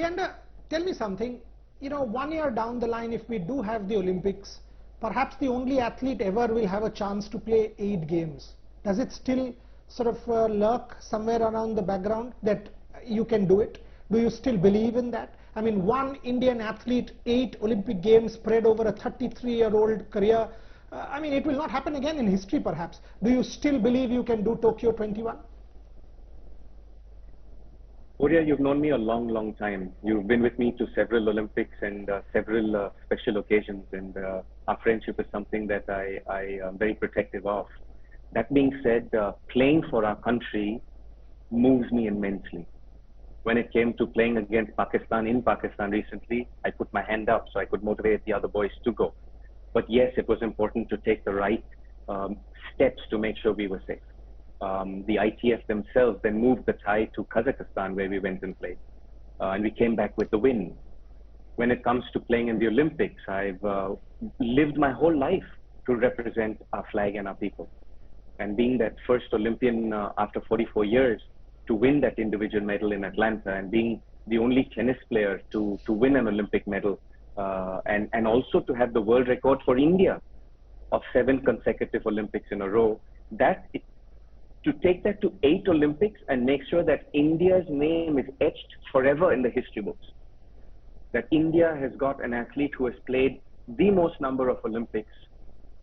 Leander, tell me something. You know, 1 year down the line, if we do have the Olympics, perhaps the only athlete ever will have a chance to play 8 games. Does it still sort of lurk somewhere around the background that you can do it? Do you still believe in that? I mean, one Indian athlete, 8 Olympic games spread over a 33-year-old career. I mean, it will not happen again in history, perhaps. Do you still believe you can do Tokyo 21? Boria, you've known me a long, long time. You've been with me to several Olympics and several special occasions, and our friendship is something that I am very protective of. That being said, playing for our country moves me immensely. When it came to playing against Pakistan in Pakistan recently, I put my hand up so I could motivate the other boys to go. But yes, it was important to take the right steps to make sure we were safe. The ITF themselves then moved the tie to Kazakhstan, where we went and played. And we came back with the win. When it comes to playing in the Olympics, I've lived my whole life to represent our flag and our people. And being that first Olympian after 44 years to win that individual medal in Atlanta, and being the only tennis player to win an Olympic medal, and also to have the world record for India of 7 consecutive Olympics in a row, to take that to 8 Olympics and make sure that India's name is etched forever in the history books. That India has got an athlete who has played the most number of Olympics,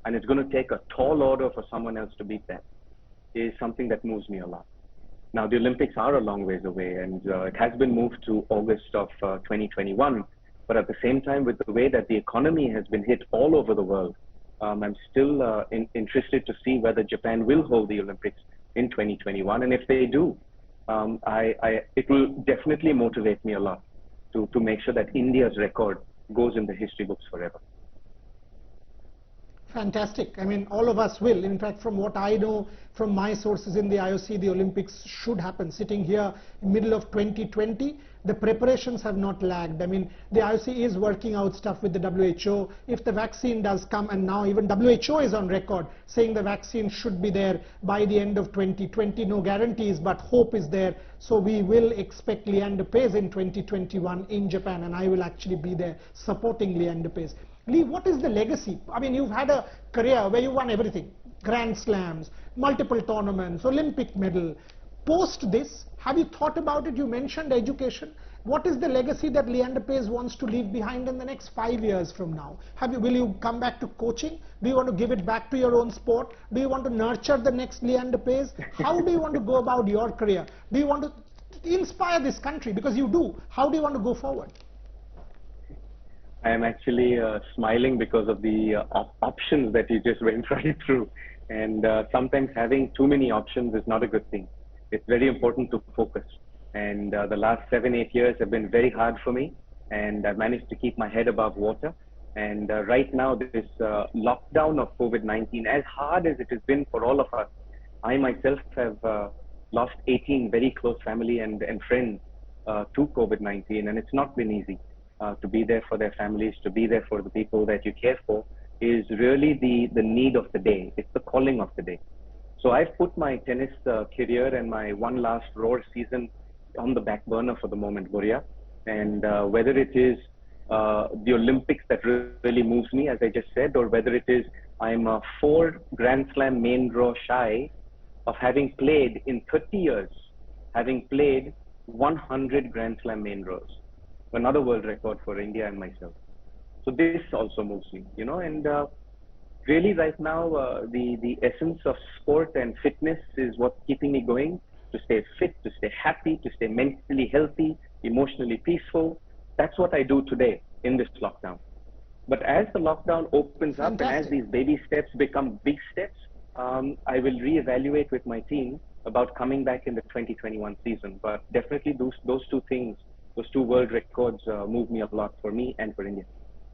and it's going to take a tall order for someone else to beat that, is something that moves me a lot. Now, the Olympics are a long ways away, and it has been moved to August of 2021. But at the same time, with the way that the economy has been hit all over the world, I'm still interested to see whether Japan will hold the Olympics in 2021. And if they do, it will definitely motivate me a lot to make sure that India's record goes in the history books forever. Fantastic. I mean, all of us will. In fact, from what I know from my sources in the IOC, the Olympics should happen. Sitting here in middle of 2020, the preparations have not lagged. I mean, the IOC is working out stuff with the WHO. If the vaccine does come, and now even WHO is on record saying the vaccine should be there by the end of 2020. No guarantees, but hope is there. So we will expect Leander Paes in 2021 in Japan, and I will actually be there supporting Leander Paes. Lee, what is the legacy? I mean, you've had a career where you won everything. Grand Slams, multiple tournaments, Olympic medal. Post this, have you thought about it? You mentioned education. What is the legacy that Leander Paes wants to leave behind in the next 5 years from now? Will you come back to coaching? Do you want to give it back to your own sport? Do you want to nurture the next Leander Paes? How do you want to go about your career? Do you want to inspire this country? Because you do. How do you want to go forward? I am actually smiling because of the options that you just went right through. And sometimes having too many options is not a good thing. It's very important to focus. And the last 7-8 years have been very hard for me. And I've managed to keep my head above water. And right now, this lockdown of COVID-19, as hard as it has been for all of us, I myself have lost 18 very close family and friends to COVID-19. And it's not been easy. To be there for their families, to be there for the people that you care for, is really the need of the day. It's the calling of the day. So I've put my tennis career and my one last Roar season on the back burner for the moment, Boria. And whether it is the Olympics that really moves me, as I just said, or whether it is I'm 4 Grand Slam main draw shy of having played in 30 years, having played 100 Grand Slam main draws. Another world record for India and myself. So this also moves me, you know, and really right now, the essence of sport and fitness is what's keeping me going, to stay fit, to stay happy, to stay mentally healthy, emotionally peaceful. That's what I do today in this lockdown. But as the lockdown opens up, and as these baby steps become big steps, I will reevaluate with my team about coming back in the 2021 season. But definitely those two things, those 2 world records move me a lot for me and for India.